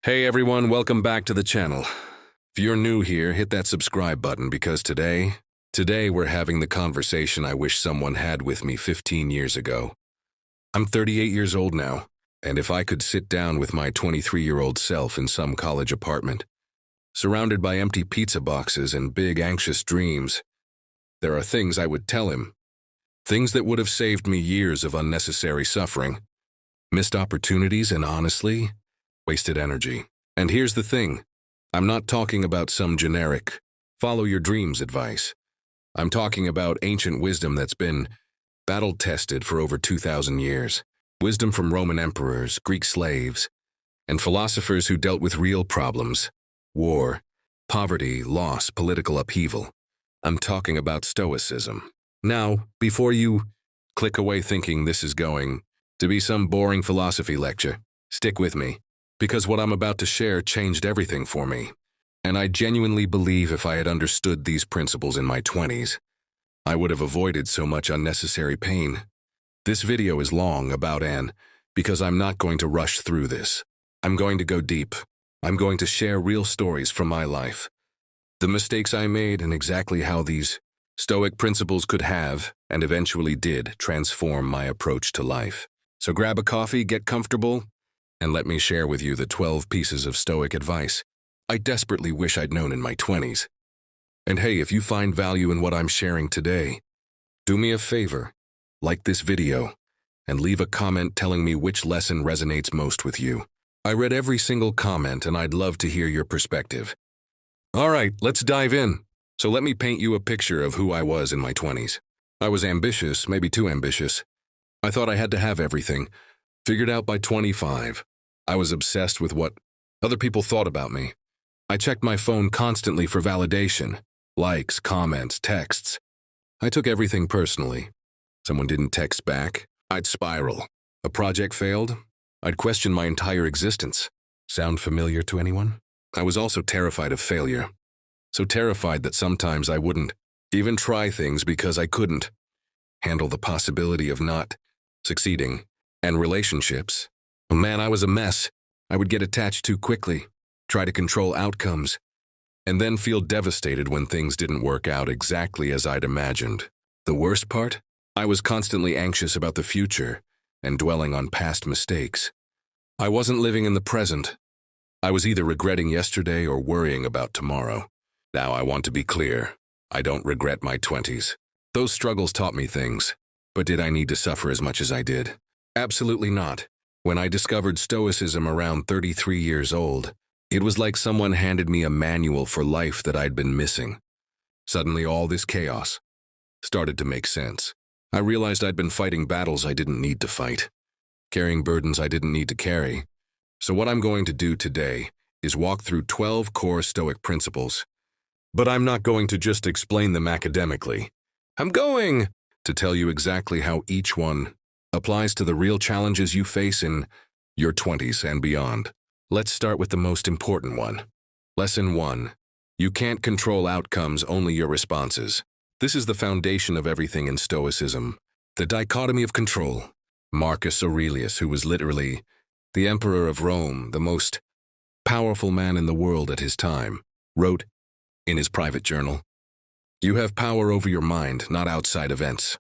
Hey everyone, welcome back to the channel. If you're new here, hit that subscribe button because today we're having the conversation I wish someone had with me 15 years ago. I'm 38 years old now, and if I could sit down with my 23-year-old self in some college apartment, surrounded by empty pizza boxes and big anxious dreams, there are things I would tell him. Things that would have saved me years of unnecessary suffering, missed opportunities, and honestly, wasted energy. And here's the thing. I'm not talking about some generic, follow your dreams advice. I'm talking about ancient wisdom that's been battle-tested for over 2,000 years. Wisdom from Roman emperors, Greek slaves, and philosophers who dealt with real problems: war, poverty, loss, political upheaval. I'm talking about Stoicism. Now, before you click away thinking this is going to be some boring philosophy lecture, stick with me, because what I'm about to share changed everything for me. And I genuinely believe if I had understood these principles in my 20s, I would have avoided so much unnecessary pain. This video is long because I'm not going to rush through this. I'm going to go deep. I'm going to share real stories from my life, the mistakes I made, and exactly how these Stoic principles could have, and eventually did, transform my approach to life. So grab a coffee, get comfortable, and let me share with you the 12 pieces of Stoic advice I desperately wish I'd known in my 20s. And hey, if you find value in what I'm sharing today, do me a favor, like this video, and leave a comment telling me which lesson resonates most with you. I read every single comment and I'd love to hear your perspective. All right, let's dive in. So let me paint you a picture of who I was in my 20s. I was ambitious, maybe too ambitious. I thought I had to have everything figured out by 25. I was obsessed with what other people thought about me. I checked my phone constantly for validation, likes, comments, texts. I took everything personally. Someone didn't text back, I'd spiral. A project failed, I'd question my entire existence. Sound familiar to anyone? I was also terrified of failure. So terrified that sometimes I wouldn't even try things because I couldn't handle the possibility of not succeeding. And relationships. Oh man, I was a mess. I would get attached too quickly, try to control outcomes, and then feel devastated when things didn't work out exactly as I'd imagined. The worst part? I was constantly anxious about the future and dwelling on past mistakes. I wasn't living in the present. I was either regretting yesterday or worrying about tomorrow. Now I want to be clear. I don't regret my 20s. Those struggles taught me things, but did I need to suffer as much as I did? Absolutely not. When I discovered Stoicism around 33 years old, it was like someone handed me a manual for life that I'd been missing. Suddenly all this chaos started to make sense. I realized I'd been fighting battles I didn't need to fight, carrying burdens I didn't need to carry. So what I'm going to do today is walk through 12 core Stoic principles. But I'm not going to just explain them academically. I'm going to tell you exactly how each one applies to the real challenges you face in your 20s and beyond. Let's start with the most important one. Lesson 1. You can't control outcomes, only your responses. This is the foundation of everything in Stoicism. The dichotomy of control. Marcus Aurelius, who was literally the emperor of Rome, the most powerful man in the world at his time, wrote in his private journal, "You have power over your mind, not outside events.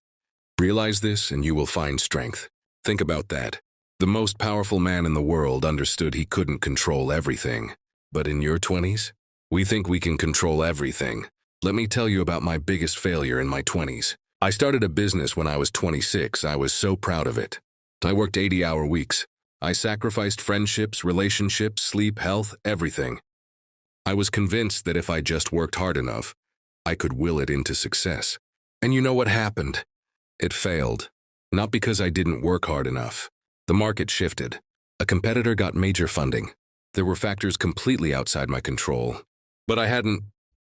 Realize this and you will find strength." Think about that. The most powerful man in the world understood he couldn't control everything. But in your 20s, we think we can control everything. Let me tell you about my biggest failure in my 20s. I started a business when I was 26. I was so proud of it. I worked 80-hour weeks. I sacrificed friendships, relationships, sleep, health, everything. I was convinced that if I just worked hard enough, I could will it into success. And you know what happened? It failed. Not because I didn't work hard enough. The market shifted. A competitor got major funding. There were factors completely outside my control. But I hadn't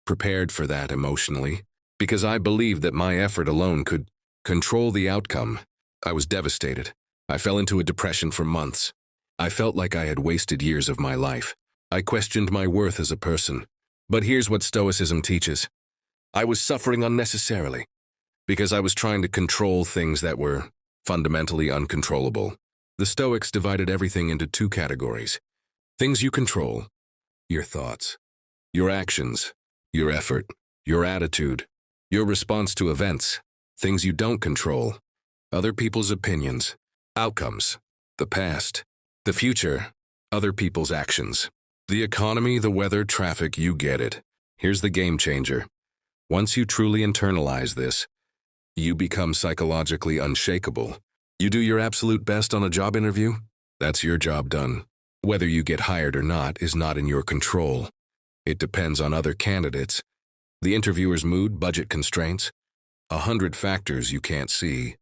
prepared for that emotionally, because I believed that my effort alone could control the outcome. I was devastated. I fell into a depression for months. I felt like I had wasted years of my life. I questioned my worth as a person. But here's what Stoicism teaches. I was suffering unnecessarily, because I was trying to control things that were fundamentally uncontrollable. The Stoics divided everything into two categories: Things you control: your thoughts, your actions, your effort, your attitude, your response to events. Things you don't control: other people's opinions, outcomes, the past, the future, other people's actions. The economy, the weather, traffic, you get it. Here's the game changer. Once you truly internalize this, you become psychologically unshakable. You do your absolute best on a job interview, that's your job done. Whether you get hired or not is not in your control. It depends on other candidates, the interviewer's mood, budget constraints, 100 factors you can't see.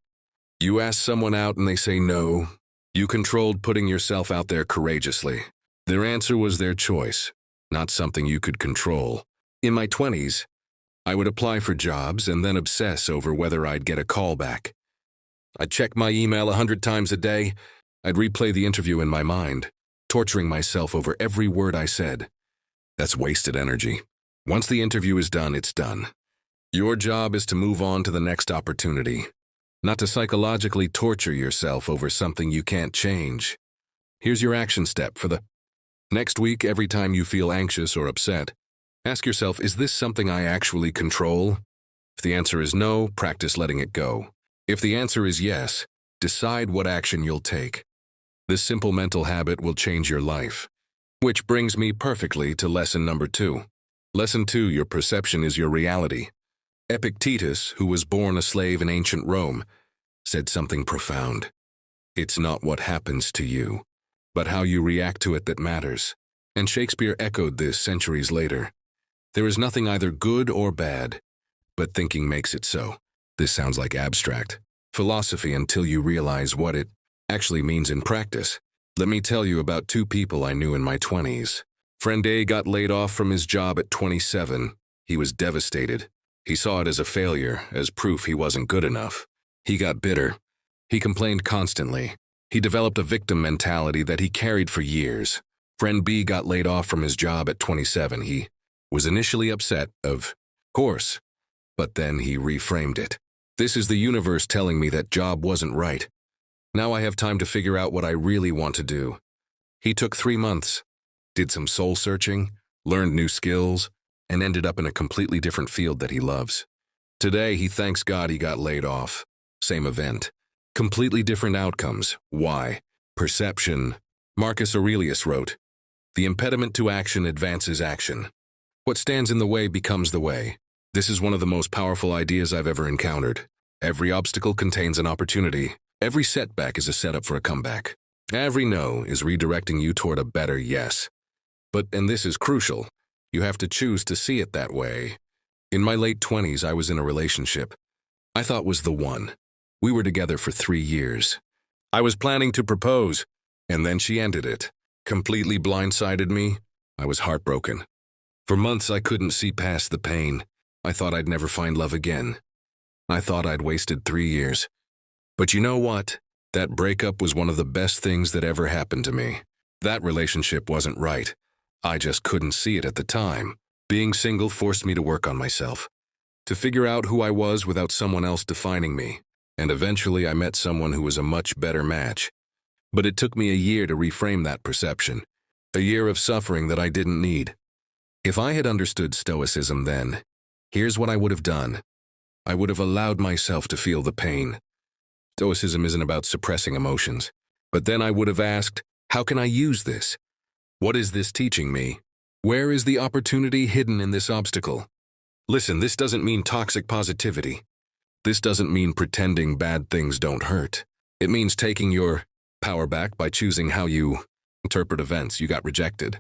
You ask someone out and they say no. You controlled putting yourself out there courageously. Their answer was their choice, not something you could control. In my 20s, I would apply for jobs and then obsess over whether I'd get a call back. I'd check my email 100 times a day. I'd replay the interview in my mind, torturing myself over every word I said. That's wasted energy. Once the interview is done, it's done. Your job is to move on to the next opportunity, not to psychologically torture yourself over something you can't change. Here's your action step for the next week. Every time you feel anxious or upset, ask yourself, is this something I actually control? If the answer is no, practice letting it go. If the answer is yes, decide what action you'll take. This simple mental habit will change your life. Which brings me perfectly to lesson number 2. Lesson 2, your perception is your reality. Epictetus, who was born a slave in ancient Rome, said something profound. It's not what happens to you, but how you react to it that matters. And Shakespeare echoed this centuries later. There is nothing either good or bad, but thinking makes it so. This sounds like abstract philosophy until you realize what it actually means in practice. Let me tell you about 2 people I knew in my 20s. Friend A got laid off from his job at 27. He was devastated. He saw it as a failure, as proof he wasn't good enough. He got bitter. He complained constantly. He developed a victim mentality that he carried for years. Friend B got laid off from his job at 27. He was initially upset, of course, but then he reframed it. This is the universe telling me that job wasn't right. Now I have time to figure out what I really want to do. He took 3 months, did some soul searching, learned new skills, and ended up in a completely different field that he loves. Today, he thanks God he got laid off. Same event. Completely different outcomes. Why? Perception. Marcus Aurelius wrote, "The impediment to action advances action. What stands in the way becomes the way." This is one of the most powerful ideas I've ever encountered. Every obstacle contains an opportunity. Every setback is a setup for a comeback. Every no is redirecting you toward a better yes. But, and this is crucial, you have to choose to see it that way. In my late 20s, I was in a relationship I thought was the one. We were together for 3 years. I was planning to propose, and then she ended it. Completely blindsided me. I was heartbroken. For months, I couldn't see past the pain. I thought I'd never find love again. I thought I'd wasted 3 years. But you know what? That breakup was one of the best things that ever happened to me. That relationship wasn't right. I just couldn't see it at the time. Being single forced me to work on myself, to figure out who I was without someone else defining me. And eventually I met someone who was a much better match. But it took me a year to reframe that perception. A year of suffering that I didn't need. If I had understood Stoicism then, here's what I would have done. I would have allowed myself to feel the pain. Stoicism isn't about suppressing emotions. But then I would have asked, how can I use this? What is this teaching me? Where is the opportunity hidden in this obstacle? Listen, this doesn't mean toxic positivity. This doesn't mean pretending bad things don't hurt. It means taking your power back by choosing how you interpret events. You got rejected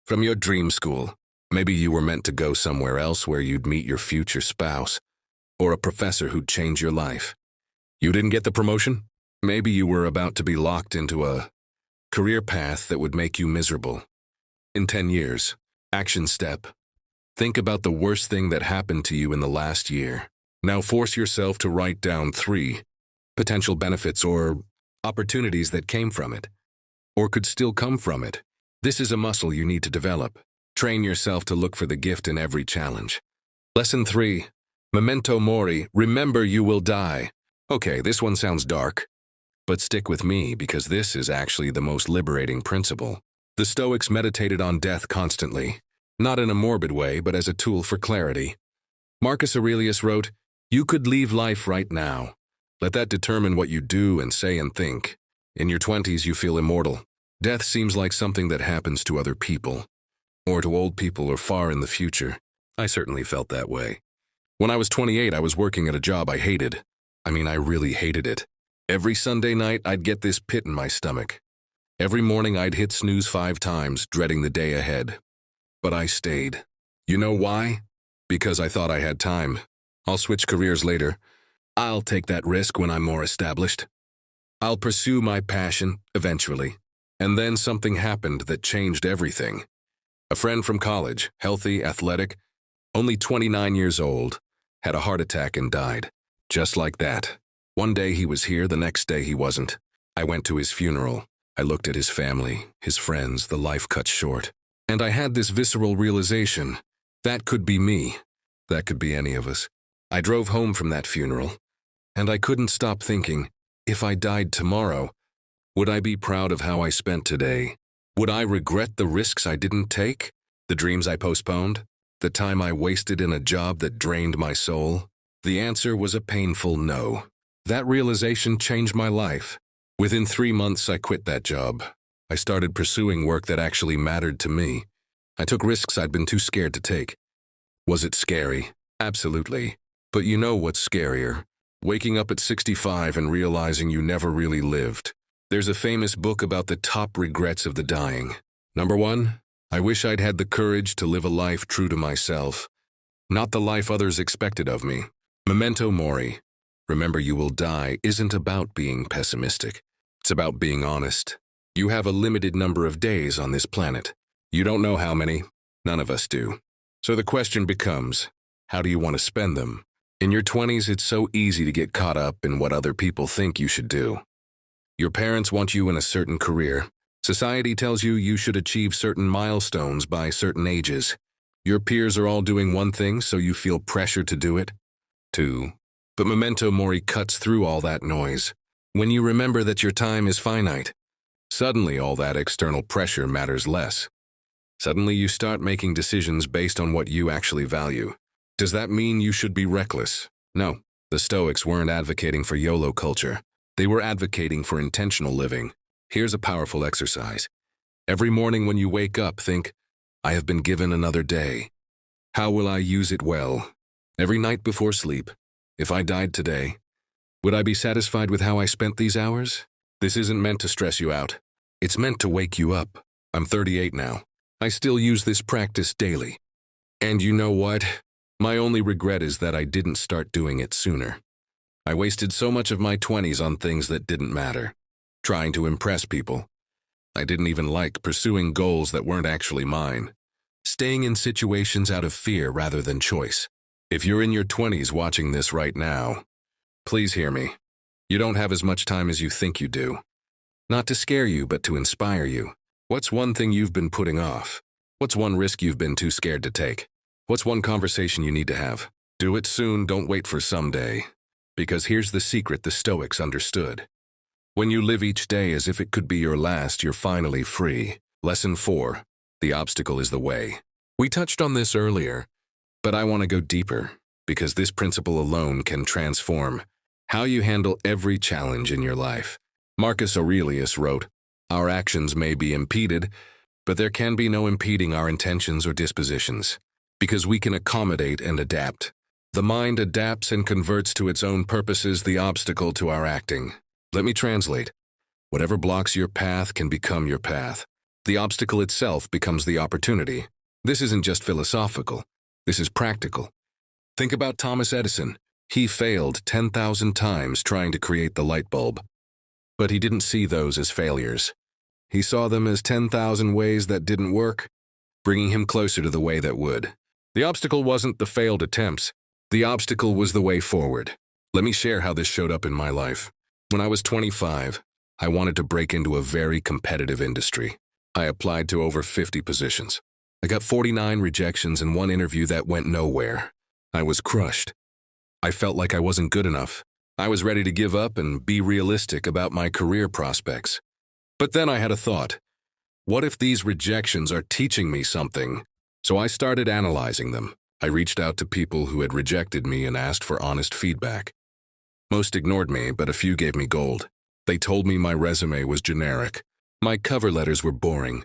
from your dream school. Maybe you were meant to go somewhere else where you'd meet your future spouse, or a professor who'd change your life. You didn't get the promotion? Maybe you were about to be locked into a career path that would make you miserable. In 10 years, action step. Think about the worst thing that happened to you in the last year. Now force yourself to write down 3 potential benefits or opportunities that came from it, or could still come from it. This is a muscle you need to develop. Train yourself to look for the gift in every challenge. Lesson 3. Memento mori, remember you will die. Okay, this one sounds dark, but stick with me because this is actually the most liberating principle. The Stoics meditated on death constantly, not in a morbid way, but as a tool for clarity. Marcus Aurelius wrote, "You could leave life right now. Let that determine what you do and say and think. In your 20s, you feel immortal. Death seems like something that happens to other people, or to old people or far in the future." I certainly felt that way. When I was 28, I was working at a job I hated. I really hated it. Every Sunday night, I'd get this pit in my stomach. Every morning, I'd hit snooze 5 times, dreading the day ahead. But I stayed. You know why? Because I thought I had time. I'll switch careers later. I'll take that risk when I'm more established. I'll pursue my passion, eventually. And then something happened that changed everything. A friend from college, healthy, athletic, only 29 years old, had a heart attack and died. Just like that. One day he was here, the next day he wasn't. I went to his funeral. I looked at his family, his friends, the life cut short. And I had this visceral realization. That could be me. That could be any of us. I drove home from that funeral, and I couldn't stop thinking, if I died tomorrow, would I be proud of how I spent today? Would I regret the risks I didn't take? The dreams I postponed? The time I wasted in a job that drained my soul? The answer was a painful no. That realization changed my life. Within 3 months, I quit that job. I started pursuing work that actually mattered to me. I took risks I'd been too scared to take. Was it scary? Absolutely. But you know what's scarier? Waking up at 65 and realizing you never really lived. There's a famous book about the top regrets of the dying. Number 1, I wish I'd had the courage to live a life true to myself, not the life others expected of me. Memento mori. Remember you will die isn't about being pessimistic. It's about being honest. You have a limited number of days on this planet. You don't know how many. None of us do. So the question becomes, how do you want to spend them? In your 20s, it's so easy to get caught up in what other people think you should do. Your parents want you in a certain career. Society tells you you should achieve certain milestones by certain ages. Your peers are all doing one thing, so you feel pressure to do it. 2. But memento mori cuts through all that noise. When you remember that your time is finite, suddenly all that external pressure matters less. Suddenly you start making decisions based on what you actually value. Does that mean you should be reckless? No. The Stoics weren't advocating for YOLO culture. They were advocating for intentional living. Here's a powerful exercise. Every morning when you wake up, think, I have been given another day. How will I use it well? Every night before sleep, if I died today, would I be satisfied with how I spent these hours? This isn't meant to stress you out. It's meant to wake you up. I'm 38 now. I still use this practice daily. And you know what? My only regret is that I didn't start doing it sooner. I wasted so much of my 20s on things that didn't matter, trying to impress people. I didn't even like pursuing goals that weren't actually mine, staying in situations out of fear rather than choice. If you're in your 20s watching this right now, please hear me. You don't have as much time as you think you do. Not to scare you, but to inspire you. What's one thing you've been putting off? What's one risk you've been too scared to take? What's one conversation you need to have? Do it soon, don't wait for someday. Because here's the secret the Stoics understood. When you live each day as if it could be your last, you're finally free. Lesson 4. The obstacle is the way. We touched on this earlier, but I want to go deeper, because this principle alone can transform how you handle every challenge in your life. Marcus Aurelius wrote, "Our actions may be impeded, but there can be no impeding our intentions or dispositions, because we can accommodate and adapt. The mind adapts and converts to its own purposes the obstacle to our acting." Let me translate. Whatever blocks your path can become your path. The obstacle itself becomes the opportunity. This isn't just philosophical. This is practical. Think about Thomas Edison. He failed 10,000 times trying to create the light bulb. But he didn't see those as failures. He saw them as 10,000 ways that didn't work, bringing him closer to the way that would. The obstacle wasn't the failed attempts. The obstacle was the way forward. Let me share how this showed up in my life. When I was 25, I wanted to break into a very competitive industry. I applied to over 50 positions. I got 49 rejections and one interview that went nowhere. I was crushed. I felt like I wasn't good enough. I was ready to give up and be realistic about my career prospects. But then I had a thought. What if these rejections are teaching me something? So I started analyzing them. I reached out to people who had rejected me and asked for honest feedback. Most ignored me, but a few gave me gold. They told me my resume was generic. My cover letters were boring,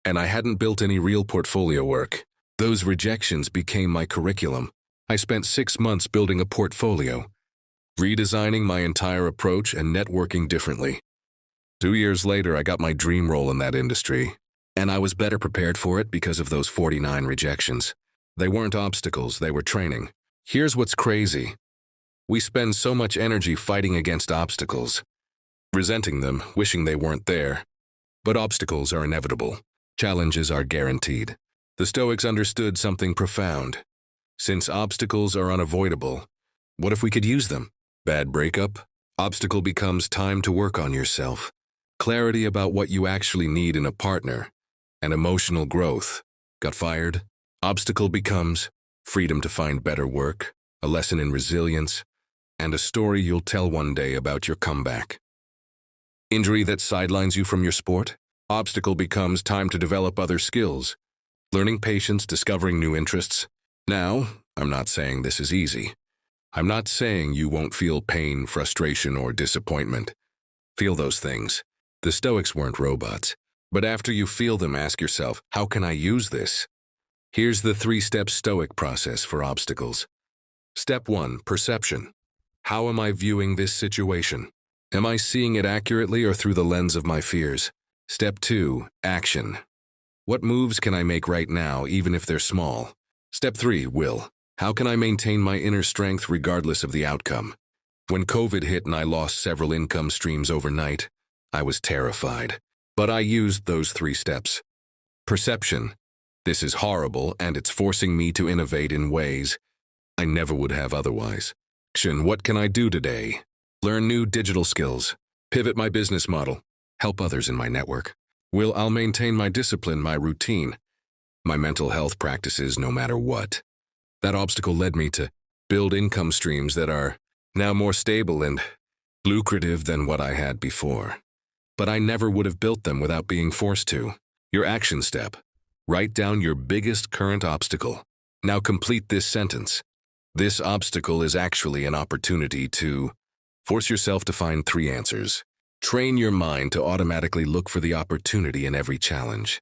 and I hadn't built any real portfolio work. Those rejections became my curriculum. I spent 6 months building a portfolio, redesigning my entire approach and networking differently. 2 years later, I got my dream role in that industry, and I was better prepared for it because of those 49 rejections. They weren't obstacles, they were training. Here's what's crazy. We spend so much energy fighting against obstacles, resenting them, wishing they weren't there. But obstacles are inevitable. Challenges are guaranteed. The Stoics understood something profound. Since obstacles are unavoidable, what if we could use them? Bad breakup? Obstacle becomes time to work on yourself. Clarity about what you actually need in a partner. And emotional growth. Got fired? Obstacle becomes freedom to find better work, a lesson in resilience, and a story you'll tell one day about your comeback. Injury that sidelines you from your sport? Obstacle becomes time to develop other skills. Learning patience, discovering new interests. Now, I'm not saying this is easy. I'm not saying you won't feel pain, frustration, or disappointment. Feel those things. The Stoics weren't robots. But after you feel them, ask yourself, how can I use this? Here's the 3-step Stoic process for obstacles. Step 1, perception. How am I viewing this situation? Am I seeing it accurately or through the lens of my fears? Step 2, action. What moves can I make right now, even if they're small? Step 3, will. How can I maintain my inner strength regardless of the outcome? When COVID hit and I lost several income streams overnight, I was terrified. But I used those 3 steps. Perception. This is horrible, and it's forcing me to innovate in ways I never would have otherwise. Action. What can I do today? Learn new digital skills. Pivot my business model. Help others in my network. Will. I'll maintain my discipline, my routine, my mental health practices no matter what. That obstacle led me to build income streams that are now more stable and lucrative than what I had before. But I never would have built them without being forced to. Your action step. Write down your biggest current obstacle. Now complete this sentence. This obstacle is actually an opportunity to force yourself to find 3 answers. Train your mind to automatically look for the opportunity in every challenge.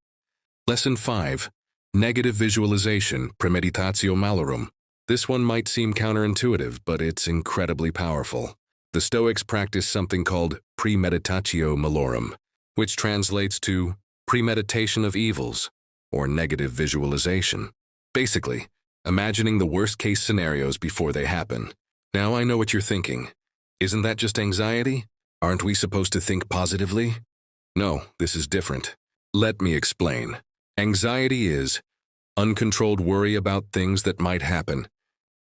Lesson 5. Negative visualization, premeditatio malorum. This one might seem counterintuitive, but it's incredibly powerful. The Stoics practice something called premeditatio malorum, which translates to premeditation of evils, or negative visualization. Basically, imagining the worst-case scenarios before they happen. Now I know what you're thinking. Isn't that just anxiety? Aren't we supposed to think positively? No, this is different. Let me explain. Anxiety is uncontrolled worry about things that might happen,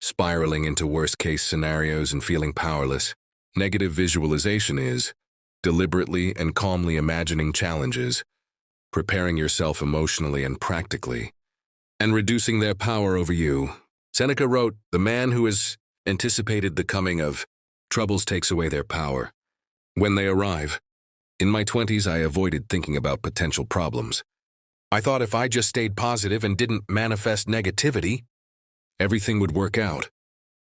spiraling into worst-case scenarios and feeling powerless. Negative visualization is deliberately and calmly imagining challenges, preparing yourself emotionally and practically, and reducing their power over you. Seneca wrote, "The man who has anticipated the coming of troubles takes away their power when they arrive." In my 20s, I avoided thinking about potential problems. I thought if I just stayed positive and didn't manifest negativity, everything would work out.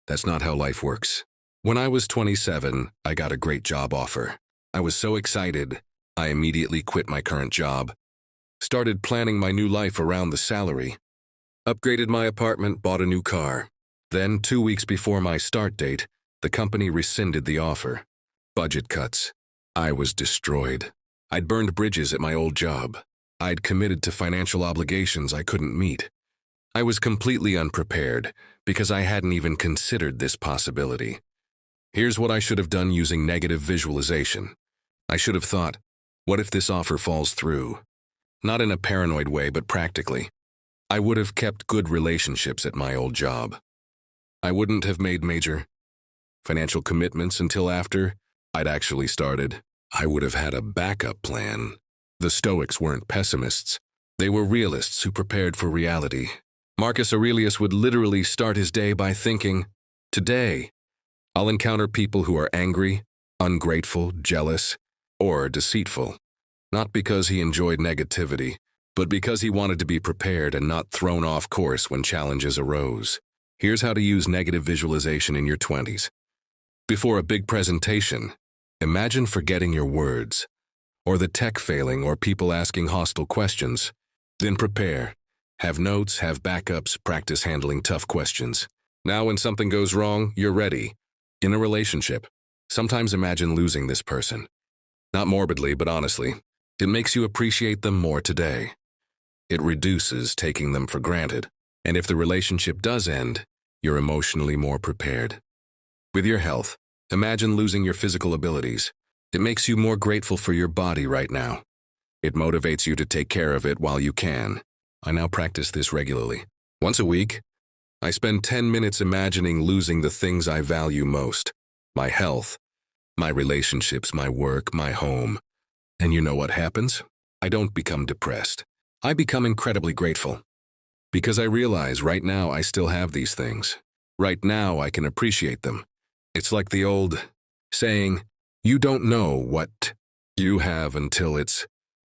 That's not how life works. When I was 27, I got a great job offer. I was so excited, I immediately quit my current job, started planning my new life around the salary, upgraded my apartment, bought a new car. Then, 2 weeks before my start date, the company rescinded the offer. Budget cuts. I was destroyed. I'd burned bridges at my old job. I'd committed to financial obligations I couldn't meet. I was completely unprepared because I hadn't even considered this possibility. Here's what I should have done using negative visualization. I should have thought, what if this offer falls through? Not in a paranoid way, but practically. I would have kept good relationships at my old job. I wouldn't have made major financial commitments until after I'd actually started. I would have had a backup plan. The Stoics weren't pessimists. They were realists who prepared for reality. Marcus Aurelius would literally start his day by thinking, today, I'll encounter people who are angry, ungrateful, jealous, or deceitful. not because he enjoyed negativity, but because he wanted to be prepared and not thrown off course when challenges arose. Here's how to use negative visualization in your 20s. Before a big presentation, imagine forgetting your words, or the tech failing, or people asking hostile questions. Then prepare. Have notes, have backups, practice handling tough questions. Now when something goes wrong, you're ready. In a relationship, sometimes imagine losing this person. Not morbidly, but honestly. It makes you appreciate them more today. It reduces taking them for granted. And if the relationship does end, you're emotionally more prepared. With your health, imagine losing your physical abilities. It makes you more grateful for your body right now. It motivates you to take care of it while you can. I now practice this regularly. Once a week, I spend 10 minutes imagining losing the things I value most. My health, my relationships, my work, my home. And you know what happens? I don't become depressed. I become incredibly grateful. Because I realize right now I still have these things. Right now I can appreciate them. It's like the old saying, you don't know what you have until it's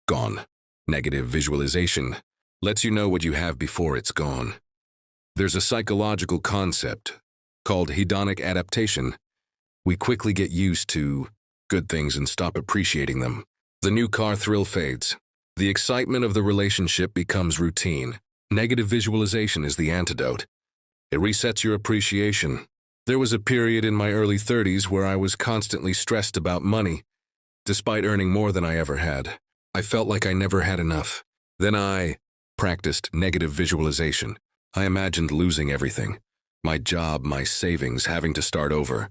gone. Negative visualization lets you know what you have before it's gone. There's a psychological concept called hedonic adaptation. We quickly get used to good things and stop appreciating them. The new car thrill fades. The excitement of the relationship becomes routine. Negative visualization is the antidote. It resets your appreciation. There was a period in my early 30s where I was constantly stressed about money, despite earning more than I ever had. I felt like I never had enough. Then I practiced negative visualization. I imagined losing everything. My job, my savings, having to start over.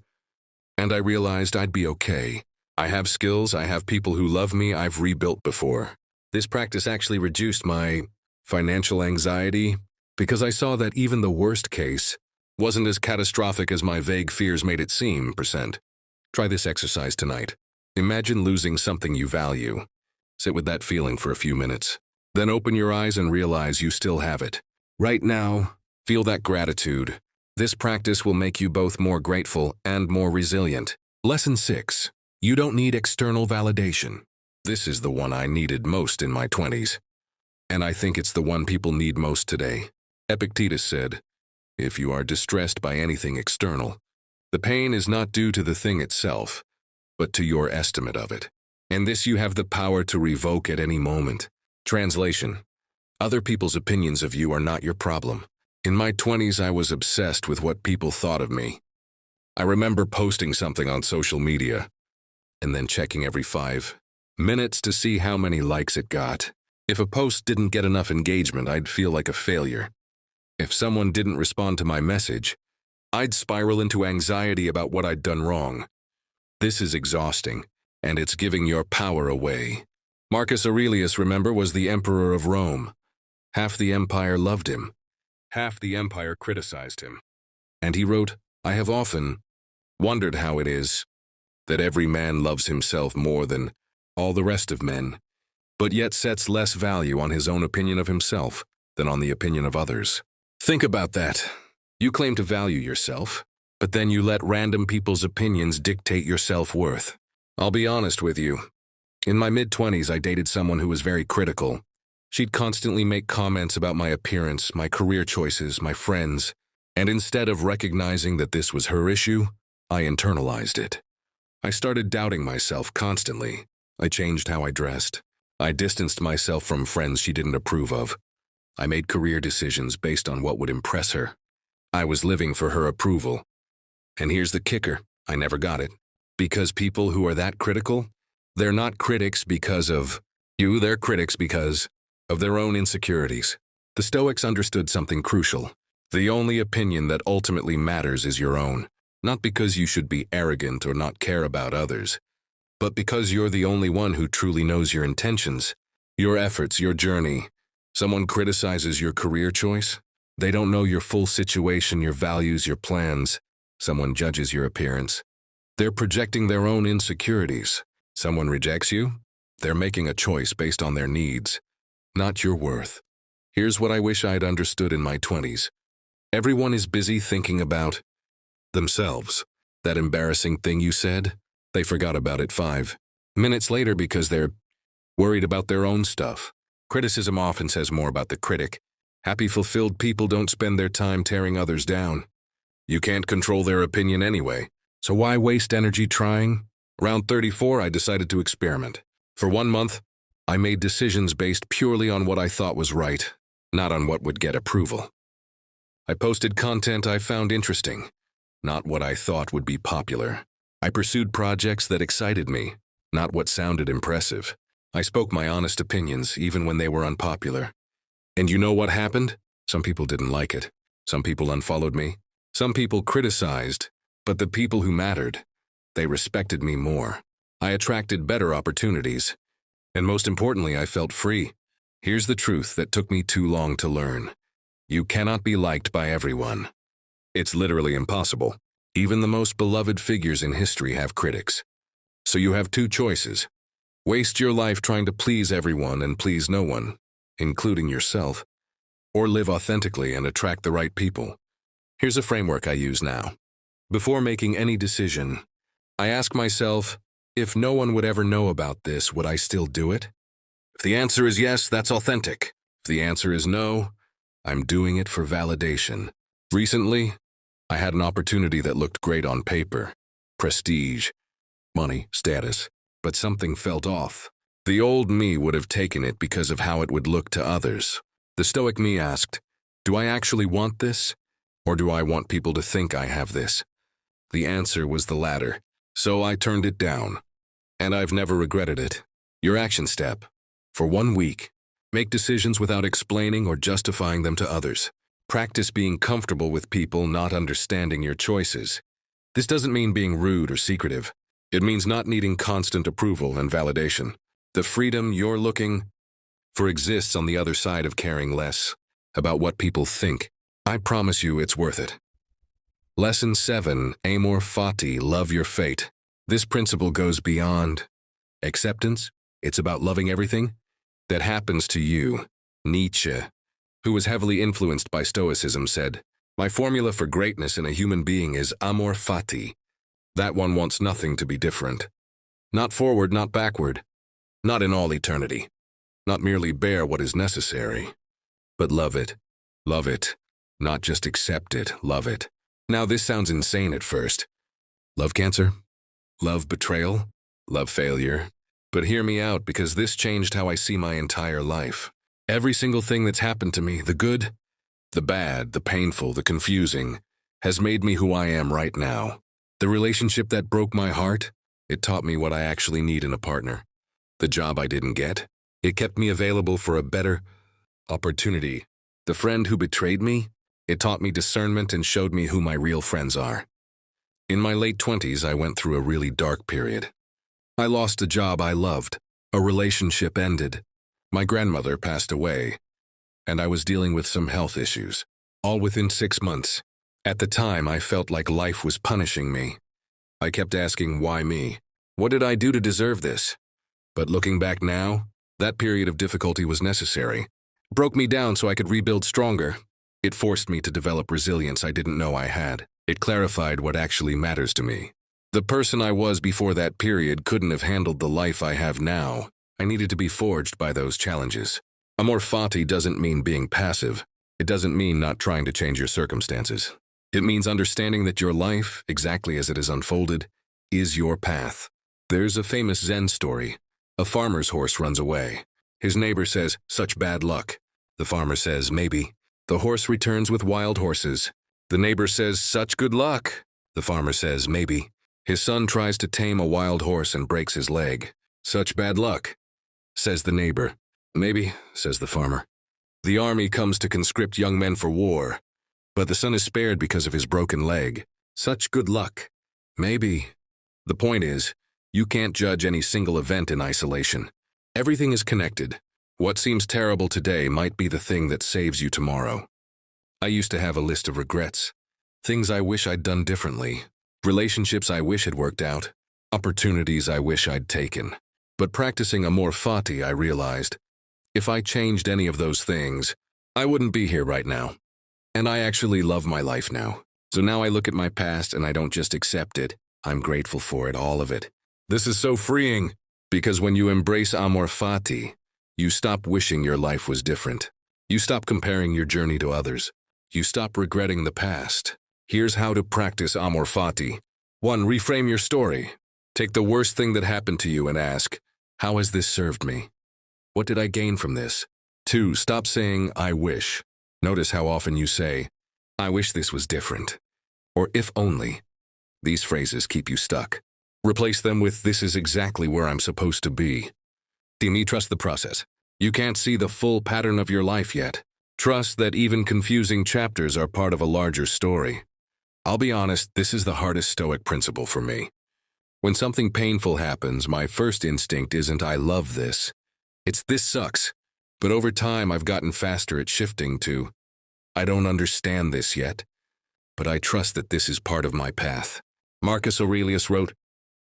And I realized I'd be okay. I have skills, I have people who love me, I've rebuilt before. This practice actually reduced my financial anxiety because I saw that even the worst case wasn't as catastrophic as my vague fears made it seem. Try this exercise tonight. Imagine losing something you value. Sit with that feeling for a few minutes. Then open your eyes and realize you still have it. Right now, feel that gratitude. This practice will make you both more grateful and more resilient. Lesson 6. You don't need external validation. This is the one I needed most in my 20s. And I think it's the one people need most today. Epictetus said, if you are distressed by anything external, the pain is not due to the thing itself, but to your estimate of it. And this you have the power to revoke at any moment. Translation. Other people's opinions of you are not your problem. In my 20s, I was obsessed with what people thought of me. I remember posting something on social media and then checking every 5 minutes to see how many likes it got. If a post didn't get enough engagement, I'd feel like a failure. If someone didn't respond to my message, I'd spiral into anxiety about what I'd done wrong. This is exhausting, and it's giving your power away. Marcus Aurelius, remember, was the emperor of Rome. Half the empire loved him. Half the empire criticized him. And he wrote, I have often wondered how it is that every man loves himself more than all the rest of men, but yet sets less value on his own opinion of himself than on the opinion of others. Think about that. You claim to value yourself, but then you let random people's opinions dictate your self-worth. I'll be honest with you. In my mid-20s, I dated someone who was very critical. She'd constantly make comments about my appearance, my career choices, my friends, and instead of recognizing that this was her issue, I internalized it. I started doubting myself constantly. I changed how I dressed. I distanced myself from friends she didn't approve of. I made career decisions based on what would impress her. I was living for her approval. And here's the kicker, I never got it. Because people who are that critical, they're not critics because of you, they're critics because of their own insecurities. The Stoics understood something crucial. The only opinion that ultimately matters is your own. Not because you should be arrogant or not care about others, but because you're the only one who truly knows your intentions, your efforts, your journey. Someone criticizes your career choice. They don't know your full situation, your values, your plans. Someone judges your appearance. They're projecting their own insecurities. Someone rejects you. They're making a choice based on their needs, not your worth. Here's what I wish I'd understood in my 20s. Everyone is busy thinking about themselves. That embarrassing thing you said, they forgot about it 5 minutes later because they're worried about their own stuff. Criticism often says more about the critic. Happy, fulfilled people don't spend their time tearing others down. You can't control their opinion anyway, so why waste energy trying? Around 34, I decided to experiment. For 1 month, I made decisions based purely on what I thought was right, not on what would get approval. I posted content I found interesting, not what I thought would be popular. I pursued projects that excited me, not what sounded impressive. I spoke my honest opinions, even when they were unpopular. And you know what happened? Some people didn't like it. Some people unfollowed me. Some people criticized, but the people who mattered, they respected me more. I attracted better opportunities. And most importantly, I felt free. Here's the truth that took me too long to learn. You cannot be liked by everyone. It's literally impossible. Even the most beloved figures in history have critics. So you have 2 choices. Waste your life trying to please everyone and please no one, including yourself, or live authentically and attract the right people. Here's a framework I use now. Before making any decision, I ask myself, if no one would ever know about this, would I still do it? If the answer is yes, that's authentic. If the answer is no, I'm doing it for validation. Recently, I had an opportunity that looked great on paper. Prestige, money, status. But something felt off. The old me would have taken it because of how it would look to others. The Stoic me asked, do I actually want this? Or do I want people to think I have this? The answer was the latter. So I turned it down. And I've never regretted it. Your action step. For 1 week, make decisions without explaining or justifying them to others. Practice being comfortable with people not understanding your choices. This doesn't mean being rude or secretive. It means not needing constant approval and validation. The freedom you're looking for exists on the other side of caring less about what people think. I promise you it's worth it. Lesson 7, Amor Fati, love your fate. This principle goes beyond acceptance. It's about loving everything that happens to you. Nietzsche, who was heavily influenced by Stoicism, said, "My formula for greatness in a human being is amor fati. That one wants nothing to be different. Not forward, not backward. Not in all eternity. Not merely bear what is necessary. But love it. Love it. Not just accept it, love it." Now this sounds insane at first. Love cancer? Love betrayal? Love failure? But hear me out, because this changed how I see my entire life. Every single thing that's happened to me, the good, the bad, the painful, the confusing, has made me who I am right now. The relationship that broke my heart, it taught me what I actually need in a partner. The job I didn't get, it kept me available for a better opportunity. The friend who betrayed me, it taught me discernment and showed me who my real friends are. In my late 20s, I went through a really dark period. I lost a job I loved. A relationship ended. My grandmother passed away, and I was dealing with some health issues, all within 6 months. At the time, I felt like life was punishing me. I kept asking, why me? What did I do to deserve this? But looking back now, that period of difficulty was necessary. It broke me down so I could rebuild stronger. It forced me to develop resilience I didn't know I had. It clarified what actually matters to me. The person I was before that period couldn't have handled the life I have now. I needed to be forged by those challenges. Amor fati doesn't mean being passive. It doesn't mean not trying to change your circumstances. It means understanding that your life, exactly as it is unfolded, is your path. There's a famous Zen story. A farmer's horse runs away. His neighbor says, "Such bad luck." The farmer says, "Maybe." The horse returns with wild horses. The neighbor says, "Such good luck." The farmer says, "Maybe." His son tries to tame a wild horse and breaks his leg. "Such bad luck," says the neighbor. "Maybe," says the farmer. The army comes to conscript young men for war, but the son is spared because of his broken leg. "Such good luck." "Maybe." The point is, you can't judge any single event in isolation. Everything is connected. What seems terrible today might be the thing that saves you tomorrow. I used to have a list of regrets. Things I wish I'd done differently. Relationships I wish had worked out. Opportunities I wish I'd taken. But practicing amor fati, I realized, if I changed any of those things, I wouldn't be here right now. And I actually love my life now. So now I look at my past and I don't just accept it. I'm grateful for it, all of it. This is so freeing. Because when you embrace amor fati, you stop wishing your life was different. You stop comparing your journey to others. You stop regretting the past. Here's how to practice amor fati. 1. Reframe your story. Take the worst thing that happened to you and ask, how has this served me? What did I gain from this? 2. Stop saying, I wish. Notice how often you say, I wish this was different. Or if only. These phrases keep you stuck. Replace them with, this is exactly where I'm supposed to be. D. Trust the process. You can't see the full pattern of your life yet. Trust that even confusing chapters are part of a larger story. I'll be honest, this is the hardest Stoic principle for me. When something painful happens, my first instinct isn't I love this. It's this sucks. But over time, I've gotten faster at shifting to, I don't understand this yet, but I trust that this is part of my path. Marcus Aurelius wrote,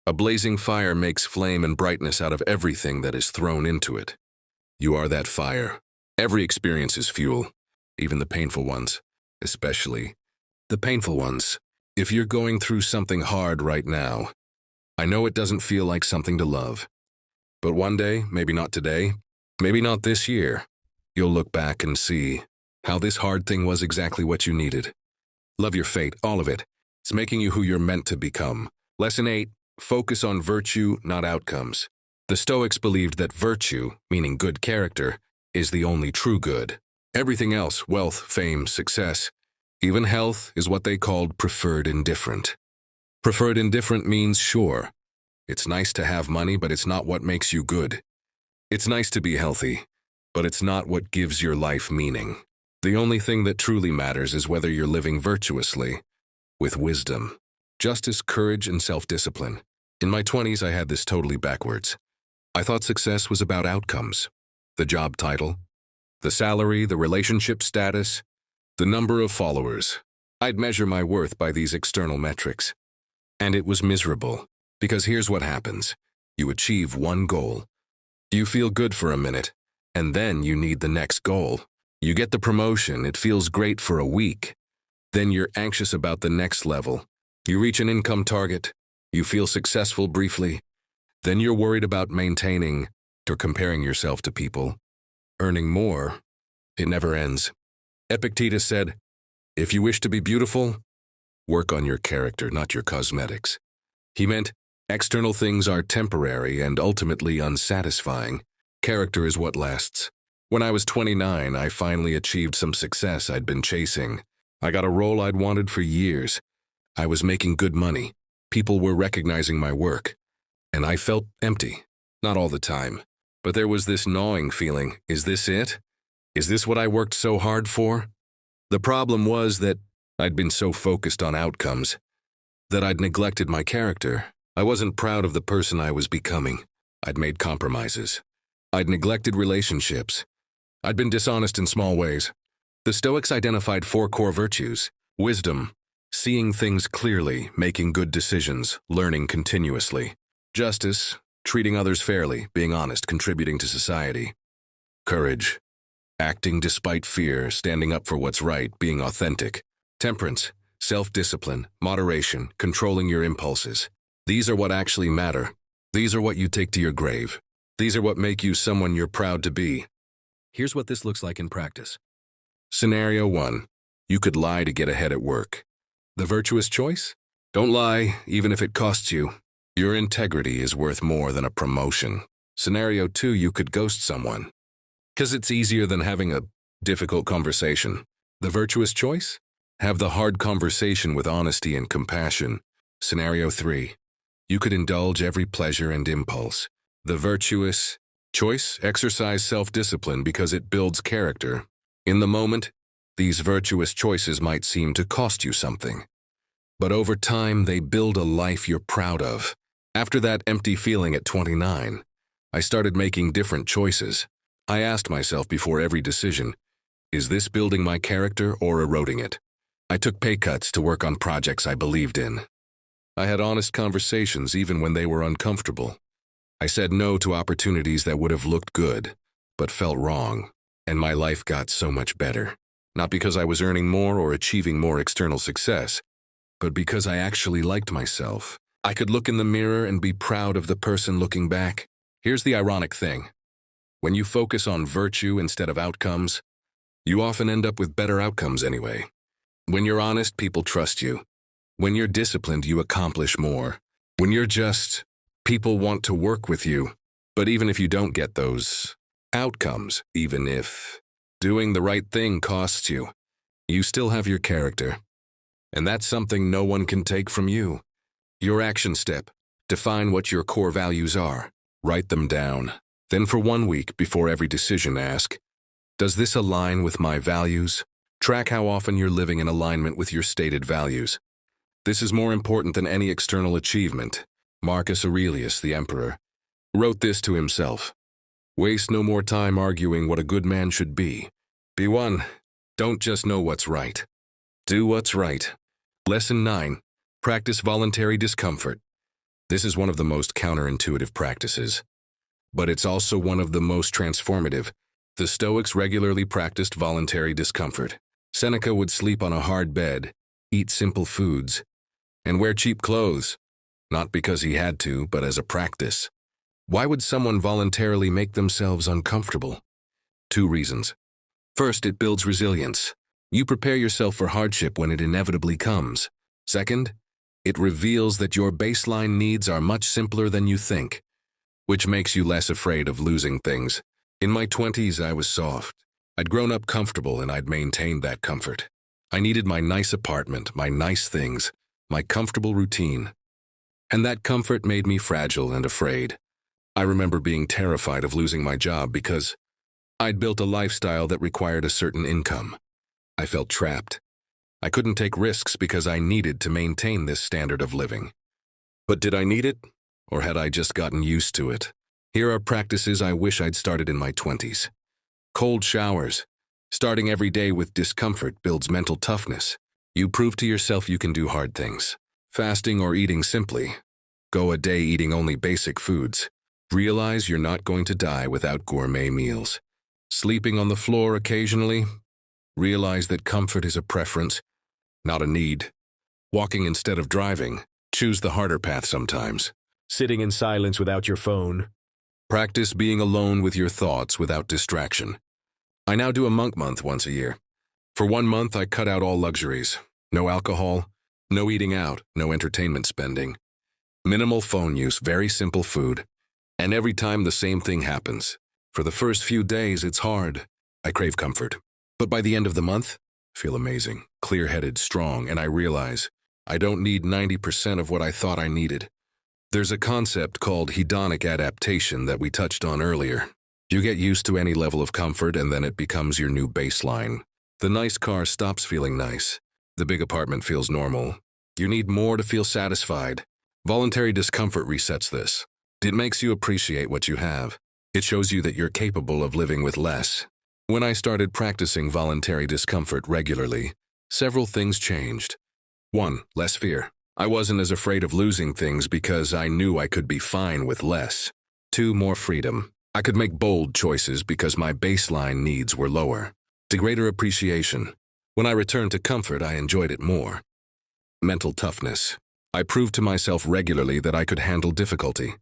a blazing fire makes flame and brightness out of everything that is thrown into it. You are that fire. Every experience is fuel, even the painful ones, especially the painful ones. If you're going through something hard right now, I know it doesn't feel like something to love. But one day, maybe not today, maybe not this year, you'll look back and see how this hard thing was exactly what you needed. Love your fate, all of it. It's making you who you're meant to become. Lesson 8, focus on virtue, not outcomes. The Stoics believed that virtue, meaning good character, is the only true good. Everything else, wealth, fame, success, even health, is what they called preferred indifferent. Preferred indifferent means sure. It's nice to have money, but it's not what makes you good. It's nice to be healthy, but it's not what gives your life meaning. The only thing that truly matters is whether you're living virtuously, with wisdom, justice, courage, and self-discipline. In my 20s, I had this totally backwards. I thought success was about outcomes. The job title, the salary, the relationship status, the number of followers. I'd measure my worth by these external metrics. And it was miserable, because here's what happens. You achieve one goal. You feel good for a minute, and then you need the next goal. You get the promotion, it feels great for a week. Then you're anxious about the next level. You reach an income target. You feel successful briefly. Then you're worried about maintaining or comparing yourself to people. Earning more, it never ends. Epictetus said, if you wish to be beautiful, work on your character, not your cosmetics. He meant external things are temporary and ultimately unsatisfying. Character is what lasts. When I was 29, I finally achieved some success I'd been chasing. I got a role I'd wanted for years. I was making good money. People were recognizing my work. And I felt empty. Not all the time. But there was this gnawing feeling. Is this it? Is this what I worked so hard for? The problem was that I'd been so focused on outcomes that I'd neglected my character. I wasn't proud of the person I was becoming. I'd made compromises. I'd neglected relationships. I'd been dishonest in small ways. The Stoics identified 4 core virtues: wisdom, seeing things clearly, making good decisions, learning continuously; justice, treating others fairly, being honest, contributing to society; courage, acting despite fear, standing up for what's right, being authentic; temperance, self-discipline, moderation, controlling your impulses. These are what actually matter. These are what you take to your grave. These are what make you someone you're proud to be. Here's what this looks like in practice. Scenario 1. You could lie to get ahead at work. The virtuous choice? Don't lie, even if it costs you. Your integrity is worth more than a promotion. Scenario 2. You could ghost someone. 'Cause it's easier than having a difficult conversation. The virtuous choice? Have the hard conversation with honesty and compassion. Scenario 3. You could indulge every pleasure and impulse. The virtuous choice? Exercise self-discipline because it builds character. In the moment, these virtuous choices might seem to cost you something. But over time, they build a life you're proud of. After that empty feeling at 29, I started making different choices. I asked myself before every decision, is this building my character or eroding it? I took pay cuts to work on projects I believed in. I had honest conversations even when they were uncomfortable. I said no to opportunities that would have looked good, but felt wrong, and my life got so much better. Not because I was earning more or achieving more external success, but because I actually liked myself. I could look in the mirror and be proud of the person looking back. Here's the ironic thing. When you focus on virtue instead of outcomes, you often end up with better outcomes anyway. When you're honest, people trust you. When you're disciplined, you accomplish more. When you're just, people want to work with you. But even if you don't get those outcomes, even if doing the right thing costs you, you still have your character. And that's something no one can take from you. Your action step. Define what your core values are. Write them down. Then for 1 week before every decision ask, does this align with my values? Track how often you're living in alignment with your stated values. This is more important than any external achievement. Marcus Aurelius, the emperor, wrote this to himself. Waste no more time arguing what a good man should be. Be one. Don't just know what's right. Do what's right. Lesson 9. Practice voluntary discomfort. This is one of the most counterintuitive practices, but it's also one of the most transformative. The Stoics regularly practiced voluntary discomfort. Seneca would sleep on a hard bed, eat simple foods, and wear cheap clothes, not because he had to, but as a practice. Why would someone voluntarily make themselves uncomfortable? 2 reasons. First, it builds resilience. You prepare yourself for hardship when it inevitably comes. Second, it reveals that your baseline needs are much simpler than you think, which makes you less afraid of losing things. In my 20s, I was soft. I'd grown up comfortable and I'd maintained that comfort. I needed my nice apartment, my nice things, my comfortable routine. And that comfort made me fragile and afraid. I remember being terrified of losing my job because I'd built a lifestyle that required a certain income. I felt trapped. I couldn't take risks because I needed to maintain this standard of living. But did I need it? Or had I just gotten used to it? Here are practices I wish I'd started in my 20s. Cold showers. Starting every day with discomfort builds mental toughness. You prove to yourself you can do hard things. Fasting or eating simply. Go a day eating only basic foods. Realize you're not going to die without gourmet meals. Sleeping on the floor occasionally. Realize that comfort is a preference, not a need. Walking instead of driving. Choose the harder path sometimes. Sitting in silence without your phone. Practice being alone with your thoughts without distraction. I now do a monk month once a year. For 1 month, I cut out all luxuries. No alcohol, no eating out, no entertainment spending. Minimal phone use, very simple food. And every time the same thing happens. For the first few days, it's hard. I crave comfort. But by the end of the month, I feel amazing, clear-headed, strong, and I realize I don't need 90% of what I thought I needed. There's a concept called hedonic adaptation that we touched on earlier. You get used to any level of comfort and then it becomes your new baseline. The nice car stops feeling nice. The big apartment feels normal. You need more to feel satisfied. Voluntary discomfort resets this. It makes you appreciate what you have. It shows you that you're capable of living with less. When I started practicing voluntary discomfort regularly, several things changed. 1. Less fear. I wasn't as afraid of losing things because I knew I could be fine with less. 2. More freedom. I could make bold choices because my baseline needs were lower. To greater appreciation. When I returned to comfort, I enjoyed it more. Mental toughness. I proved to myself regularly that I could handle difficulty.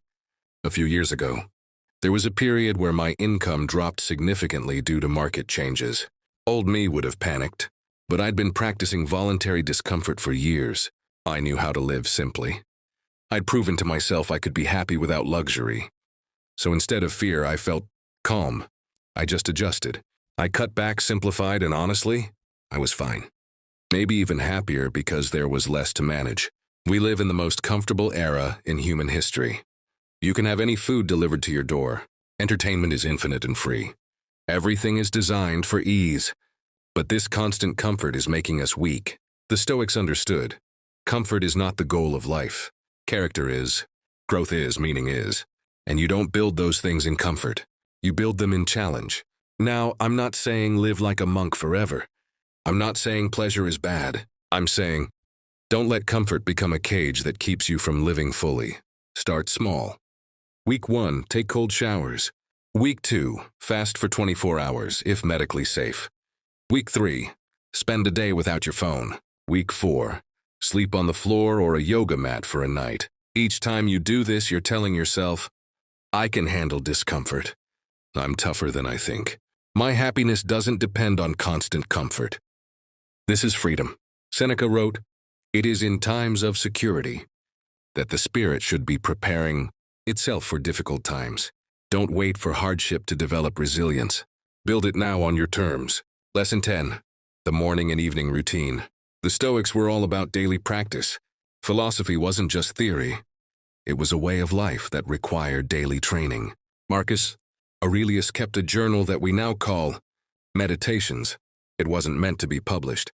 A few years ago, there was a period where my income dropped significantly due to market changes. Old me would have panicked, but I'd been practicing voluntary discomfort for years. I knew how to live simply. I'd proven to myself I could be happy without luxury. So instead of fear, I felt calm. I just adjusted. I cut back, simplified, and honestly, I was fine. Maybe even happier because there was less to manage. We live in the most comfortable era in human history. You can have any food delivered to your door. Entertainment is infinite and free. Everything is designed for ease. But this constant comfort is making us weak. The Stoics understood. Comfort is not the goal of life. Character is. Growth is. Meaning is. And you don't build those things in comfort. You build them in challenge. Now, I'm not saying live like a monk forever. I'm not saying pleasure is bad. I'm saying, don't let comfort become a cage that keeps you from living fully. Start small. Week 1, take cold showers. Week 2, fast for 24 hours, if medically safe. Week 3, spend a day without your phone. Week 4, sleep on the floor or a yoga mat for a night. Each time you do this, you're telling yourself, I can handle discomfort. I'm tougher than I think. My happiness doesn't depend on constant comfort. This is freedom. Seneca wrote, "It is in times of security that the spirit should be preparing itself for difficult times. Don't wait for hardship to develop resilience. Build it now on your terms." Lesson 10. The morning and evening routine. The Stoics were all about daily practice. Philosophy wasn't just theory. It was a way of life that required daily training. Marcus Aurelius kept a journal that we now call Meditations. It wasn't meant to be published.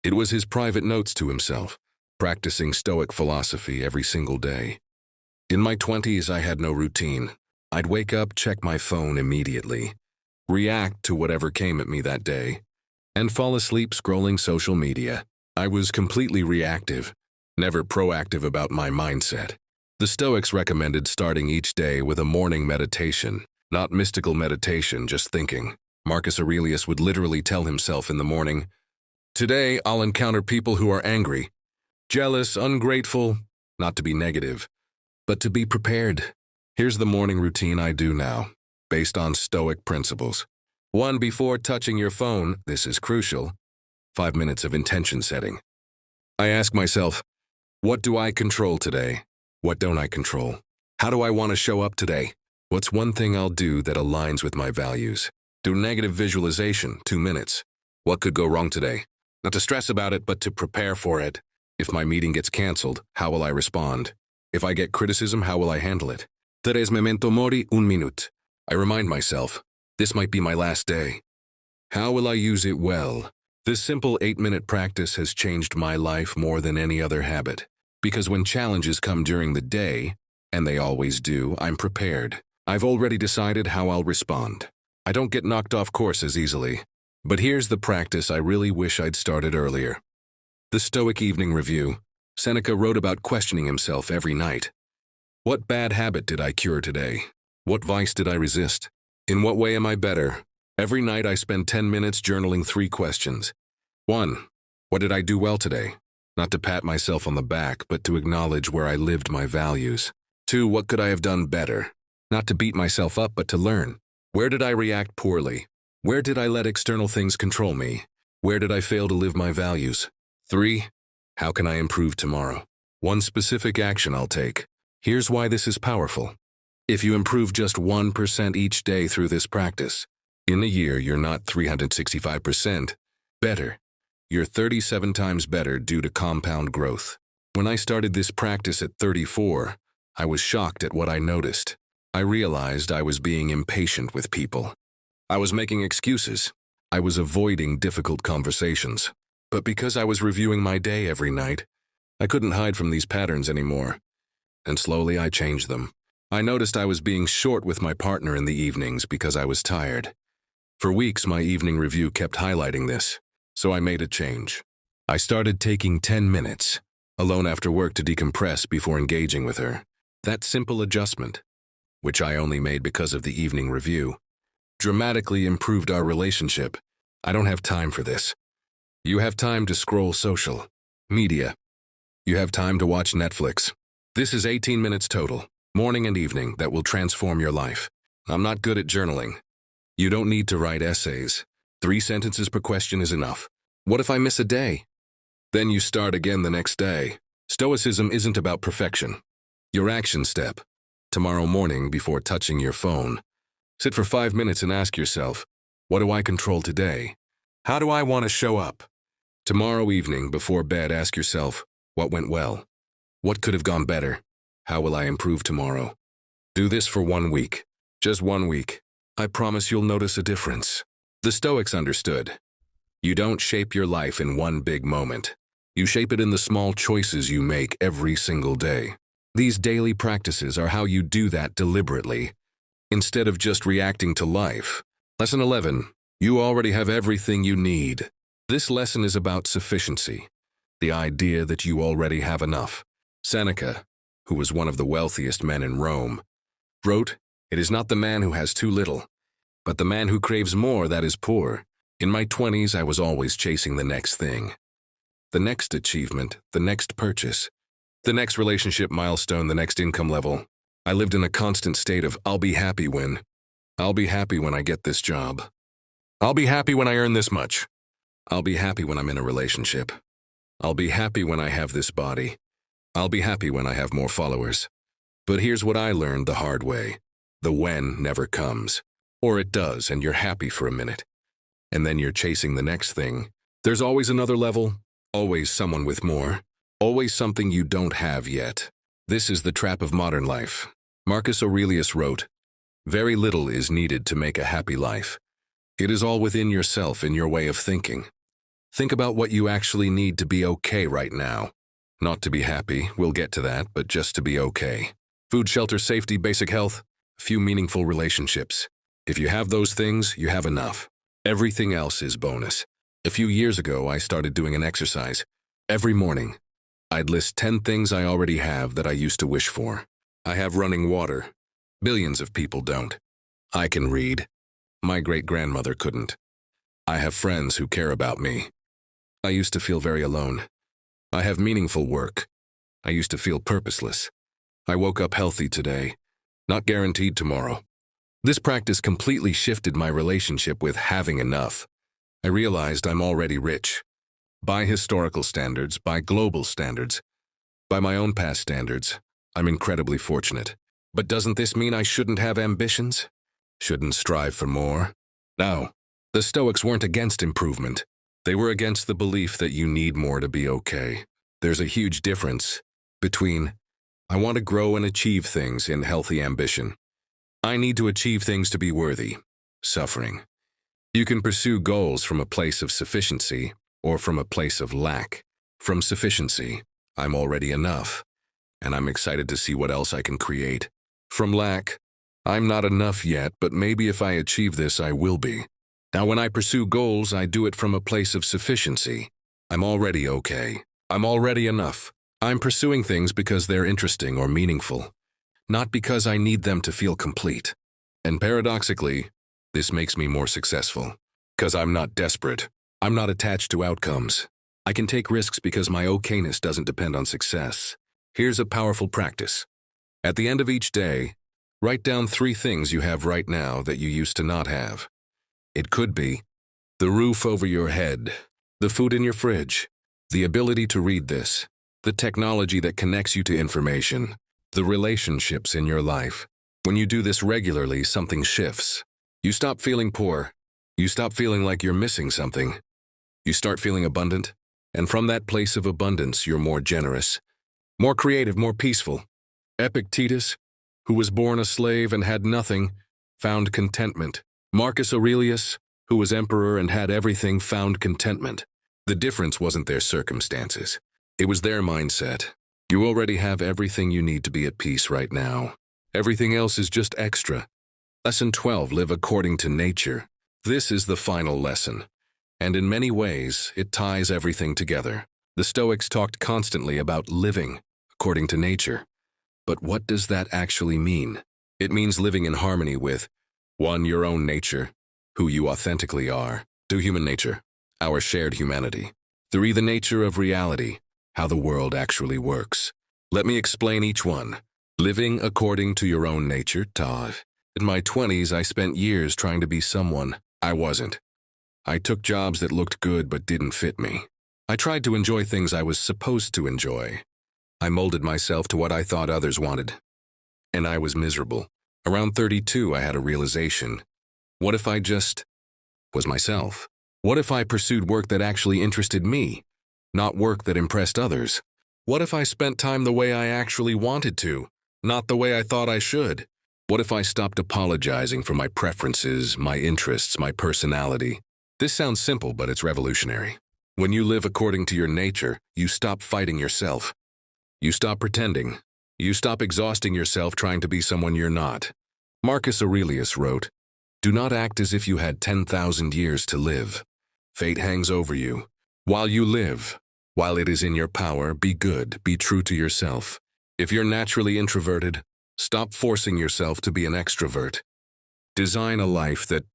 It was his private notes to himself, practicing Stoic philosophy every single day. In my 20s, I had no routine. I'd wake up, check my phone immediately, react to whatever came at me that day, and fall asleep scrolling social media. I was completely reactive, never proactive about my mindset. The Stoics recommended starting each day with a morning meditation, not mystical meditation, just thinking. Marcus Aurelius would literally tell himself in the morning, "Today I'll encounter people who are angry, jealous, ungrateful," not to be negative, but to be prepared. Here's the morning routine I do now, based on Stoic principles. 1. Before touching your phone, this is crucial, 5 minutes of intention setting. I ask myself, what do I control today? What don't I control? How do I want to show up today? What's one thing I'll do that aligns with my values? Do negative visualization, 2 minutes. What could go wrong today? Not to stress about it, but to prepare for it. If my meeting gets canceled, how will I respond? If I get criticism, how will I handle it? 3 memento mori, 1 minute. I remind myself, this might be my last day. How will I use it well? This simple 8-minute practice has changed my life more than any other habit. Because when challenges come during the day, and they always do, I'm prepared. I've already decided how I'll respond. I don't get knocked off course as easily. But here's the practice I really wish I'd started earlier. The Stoic Evening Review. Seneca wrote about questioning himself every night. What bad habit did I cure today? What vice did I resist? In what way am I better? Every night I spend 10 minutes journaling 3 questions. 1. What did I do well today? Not to pat myself on the back, but to acknowledge where I lived my values. 2. What could I have done better? Not to beat myself up, but to learn. Where did I react poorly? Where did I let external things control me? Where did I fail to live my values? 3. How can I improve tomorrow? One specific action I'll take. Here's why this is powerful. If you improve just 1% each day through this practice, in a year you're not 365% better. You're 37 times better due to compound growth. When I started this practice at 34, I was shocked at what I noticed. I realized I was being impatient with people. I was making excuses. I was avoiding difficult conversations. But because I was reviewing my day every night, I couldn't hide from these patterns anymore. And slowly I changed them. I noticed I was being short with my partner in the evenings because I was tired. For weeks, my evening review kept highlighting this. So I made a change. I started taking 10 minutes alone after work to decompress before engaging with her. That simple adjustment, which I only made because of the evening review, dramatically improved our relationship. I don't have time for this. You have time to scroll social media. You have time to watch Netflix. This is 18 minutes total, morning and evening, that will transform your life. I'm not good at journaling. You don't need to write essays. 3 sentences per question is enough. What if I miss a day? Then you start again the next day. Stoicism isn't about perfection. Your action step. Tomorrow morning, before touching your phone, sit for 5 minutes and ask yourself, what do I control today? How do I want to show up? Tomorrow evening, before bed, ask yourself, what went well? What could have gone better? How will I improve tomorrow? Do this for 1 week. Just 1 week. I promise you'll notice a difference. The Stoics understood. You don't shape your life in one big moment. You shape it in the small choices you make every single day. These daily practices are how you do that deliberately, instead of just reacting to life. Lesson 11. You already have everything you need. This lesson is about sufficiency, the idea that you already have enough. Seneca, who was one of the wealthiest men in Rome, wrote, "It is not the man who has too little, but the man who craves more that is poor." In my 20s, I was always chasing the next thing. The next achievement, the next purchase, the next relationship milestone, the next income level. I lived in a constant state of I'll be happy when I get this job. I'll be happy when I earn this much. I'll be happy when I'm in a relationship. I'll be happy when I have this body. I'll be happy when I have more followers. But here's what I learned the hard way. The when never comes. Or it does, and you're happy for a minute. And then you're chasing the next thing. There's always another level, always someone with more, always something you don't have yet. This is the trap of modern life. Marcus Aurelius wrote, "Very little is needed to make a happy life. It is all within yourself in your way of thinking. Think about what you actually need to be okay right now. Not to be happy, we'll get to that, but just to be okay. Food, shelter, safety, basic health, a few meaningful relationships. If you have those things, you have enough. Everything else is bonus." A few years ago, I started doing an exercise. Every morning, I'd list 10 things I already have that I used to wish for. I have running water. Billions of people don't. I can read. My great-grandmother couldn't. I have friends who care about me. I used to feel very alone. I have meaningful work. I used to feel purposeless. I woke up healthy today, not guaranteed tomorrow. This practice completely shifted my relationship with having enough. I realized I'm already rich. By historical standards, by global standards, by my own past standards, I'm incredibly fortunate. But doesn't this mean I shouldn't have ambitions? Shouldn't strive for more? No. The Stoics weren't against improvement. They were against the belief that you need more to be okay. There's a huge difference between I want to grow and achieve things in healthy ambition. I need to achieve things to be worthy. Suffering. You can pursue goals from a place of sufficiency or from a place of lack. From sufficiency, I'm already enough, and I'm excited to see what else I can create. From lack, I'm not enough yet, but maybe if I achieve this, I will be. Now, when I pursue goals, I do it from a place of sufficiency. I'm already okay. I'm already enough. I'm pursuing things because they're interesting or meaningful, not because I need them to feel complete. And paradoxically, this makes me more successful, because I'm not desperate. I'm not attached to outcomes. I can take risks because my okayness doesn't depend on success. Here's a powerful practice. At the end of each day, write down 3 things you have right now that you used to not have. It could be the roof over your head, the food in your fridge, the ability to read this, the technology that connects you to information, the relationships in your life. When you do this regularly, something shifts. You stop feeling poor. You stop feeling like you're missing something. You start feeling abundant, and from that place of abundance, you're more generous, more creative, more peaceful. Epictetus, who was born a slave and had nothing, found contentment. Marcus Aurelius, who was emperor and had everything, found contentment. The difference wasn't their circumstances. It was their mindset. You already have everything you need to be at peace right now. Everything else is just extra. Lesson 12, live according to nature. This is the final lesson, and in many ways, it ties everything together. The Stoics talked constantly about living according to nature. But what does that actually mean? It means living in harmony with 1. Your own nature, who you authentically are. 2. Human nature, our shared humanity. 3. The nature of reality, how the world actually works. Let me explain each one. Living according to your own nature, Tav. In my 20s, I spent years trying to be someone I wasn't. I took jobs that looked good but didn't fit me. I tried to enjoy things I was supposed to enjoy. I molded myself to what I thought others wanted. And I was miserable. Around 32, I had a realization. What if I just was myself? What if I pursued work that actually interested me, not work that impressed others? What if I spent time the way I actually wanted to, not the way I thought I should? What if I stopped apologizing for my preferences, my interests, my personality? This sounds simple, but it's revolutionary. When you live according to your nature, you stop fighting yourself. You stop pretending. You stop exhausting yourself trying to be someone you're not. Marcus Aurelius wrote, "Do not act as if you had 10,000 years to live. Fate hangs over you. While you live, while it is in your power, be good, be true to yourself. If you're naturally introverted, stop forcing yourself to be an extrovert. Design a life that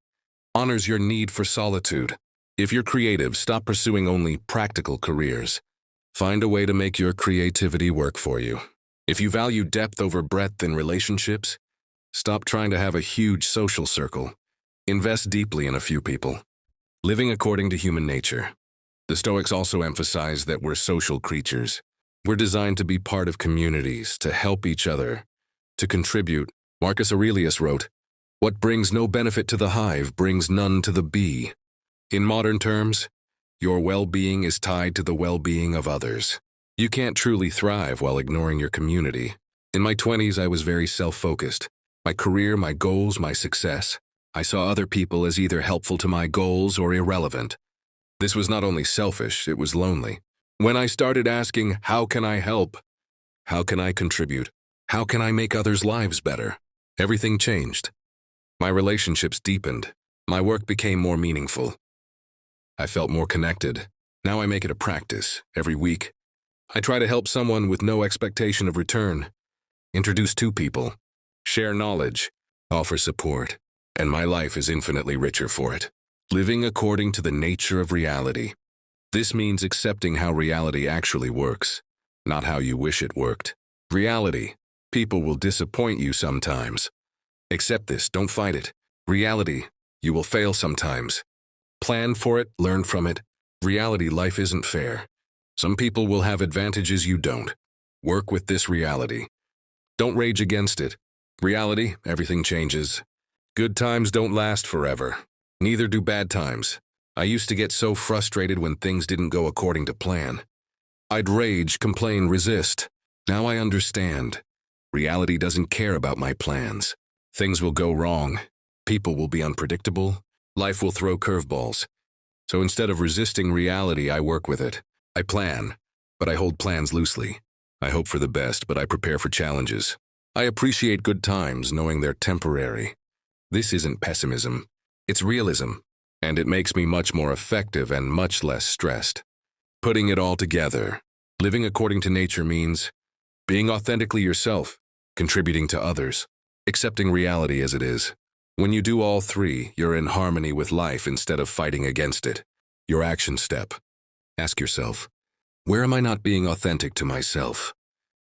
honors your need for solitude. If you're creative, stop pursuing only practical careers. Find a way to make your creativity work for you. If you value depth over breadth in relationships, stop trying to have a huge social circle. Invest deeply in a few people. Living according to human nature. The Stoics also emphasize that we're social creatures. We're designed to be part of communities, to help each other, to contribute. Marcus Aurelius wrote, "What brings no benefit to the hive brings none to the bee." In modern terms, your well-being is tied to the well-being of others. You can't truly thrive while ignoring your community. In my 20s, I was very self-focused. My career, my goals, my success. I saw other people as either helpful to my goals or irrelevant. This was not only selfish, it was lonely. When I started asking, how can I help? How can I contribute? How can I make others' lives better? Everything changed. My relationships deepened. My work became more meaningful. I felt more connected. Now I make it a practice, every week. I try to help someone with no expectation of return. Introduce two people. Share knowledge. Offer support. And my life is infinitely richer for it. Living according to the nature of reality. This means accepting how reality actually works, not how you wish it worked. Reality. People will disappoint you sometimes. Accept this, don't fight it. Reality. You will fail sometimes. Plan for it, learn from it. Reality, life isn't fair. Some people will have advantages you don't. Work with this reality. Don't rage against it. Reality, everything changes. Good times don't last forever. Neither do bad times. I used to get so frustrated when things didn't go according to plan. I'd rage, complain, resist. Now I understand. Reality doesn't care about my plans. Things will go wrong. People will be unpredictable. Life will throw curveballs. So instead of resisting reality, I work with it. I plan, but I hold plans loosely. I hope for the best, but I prepare for challenges. I appreciate good times, knowing they're temporary. This isn't pessimism. It's realism, and it makes me much more effective and much less stressed. Putting it all together, living according to nature means being authentically yourself, contributing to others, accepting reality as it is. When you do all three, you're in harmony with life instead of fighting against it. Your action step. Ask yourself, where am I not being authentic to myself?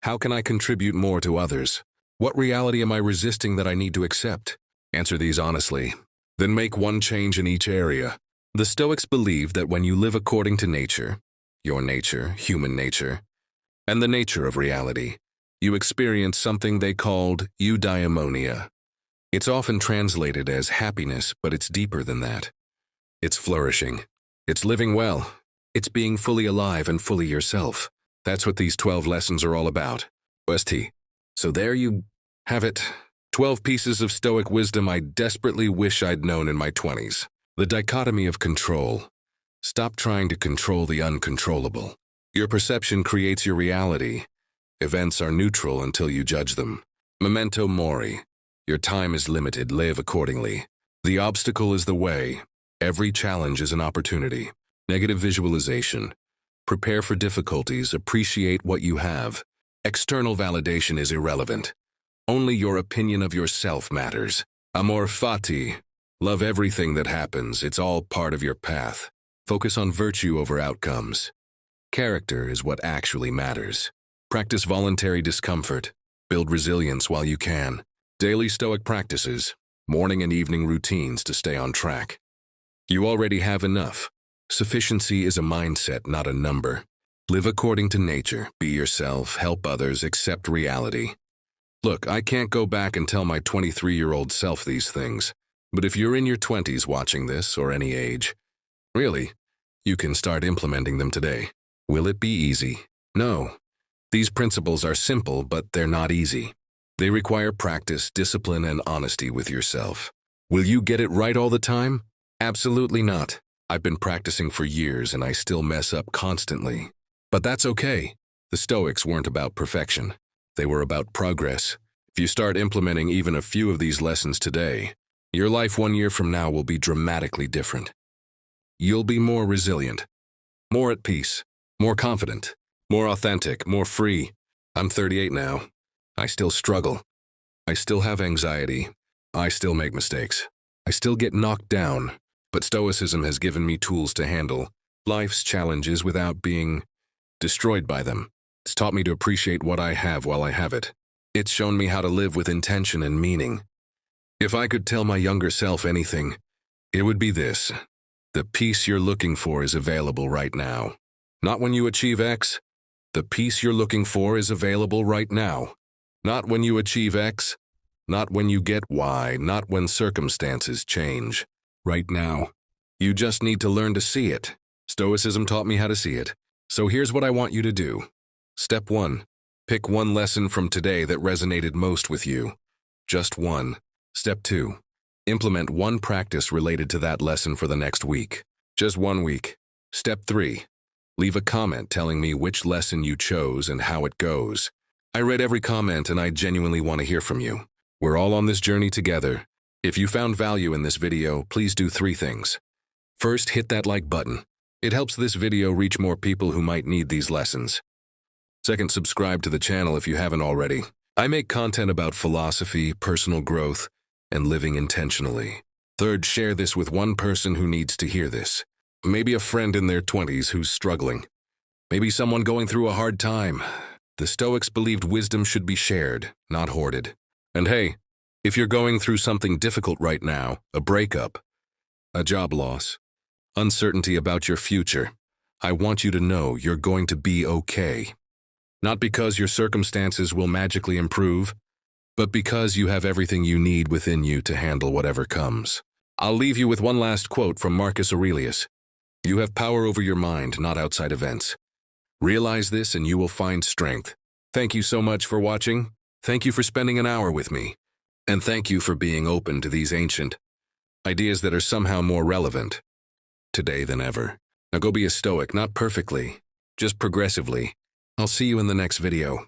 How can I contribute more to others? What reality am I resisting that I need to accept? Answer these honestly. Then make one change in each area. The Stoics believe that when you live according to nature, your nature, human nature, and the nature of reality, you experience something they called eudaimonia. It's often translated as happiness, but it's deeper than that. It's flourishing. It's living well. It's being fully alive and fully yourself. That's what these 12 lessons are all about. OST. So there you have it. 12 pieces of Stoic wisdom I desperately wish I'd known in my 20s. The dichotomy of control. Stop trying to control the uncontrollable. Your perception creates your reality. Events are neutral until you judge them. Memento mori. Your time is limited, live accordingly. The obstacle is the way. Every challenge is an opportunity. Negative visualization. Prepare for difficulties, appreciate what you have. External validation is irrelevant. Only your opinion of yourself matters. Amor fati. Love everything that happens, it's all part of your path. Focus on virtue over outcomes. Character is what actually matters. Practice voluntary discomfort. Build resilience while you can. Daily Stoic practices, morning and evening routines to stay on track. You already have enough. Sufficiency is a mindset, not a number. Live according to nature, be yourself, help others, accept reality. Look, I can't go back and tell my 23-year-old self these things, but if you're in your 20s watching this, or any age, really, you can start implementing them today. Will it be easy? No. These principles are simple, but they're not easy. They require practice, discipline, and honesty with yourself. Will you get it right all the time? Absolutely not. I've been practicing for years and I still mess up constantly. But that's okay. The Stoics weren't about perfection. They were about progress. If you start implementing even a few of these lessons today, your life 1 year from now will be dramatically different. You'll be more resilient, more at peace, more confident, more authentic, more free. I'm 38 now. I still struggle. I still have anxiety. I still make mistakes. I still get knocked down. But Stoicism has given me tools to handle life's challenges without being destroyed by them. It's taught me to appreciate what I have while I have it. It's shown me how to live with intention and meaning. If I could tell my younger self anything, it would be this. The peace you're looking for is available right now. Not when you achieve X. The peace you're looking for is available right now. Not when you achieve X. Not when you get Y. Not when circumstances change. Right now. You just need to learn to see it. Stoicism taught me how to see it. So here's what I want you to do. Step 1. Pick one lesson from today that resonated most with you. Just one. Step 2. Implement one practice related to that lesson for the next week. Just 1 week. Step 3. Leave a comment telling me which lesson you chose and how it goes. I read every comment and I genuinely want to hear from you. We're all on this journey together. If you found value in this video, please do 3 things. First, hit that like button. It helps this video reach more people who might need these lessons. Second, subscribe to the channel if you haven't already. I make content about philosophy, personal growth, and living intentionally. Third, share this with one person who needs to hear this. Maybe a friend in their 20s who's struggling. Maybe someone going through a hard time. The Stoics believed wisdom should be shared, not hoarded. And hey, if you're going through something difficult right now, a breakup, a job loss, uncertainty about your future, I want you to know you're going to be okay. Not because your circumstances will magically improve, but because you have everything you need within you to handle whatever comes. I'll leave you with one last quote from Marcus Aurelius. You have power over your mind, not outside events. Realize this and you will find strength. Thank you so much for watching. Thank you for spending an hour with me. And thank you for being open to these ancient ideas that are somehow more relevant today than ever. Now go be a Stoic, not perfectly, just progressively. I'll see you in the next video.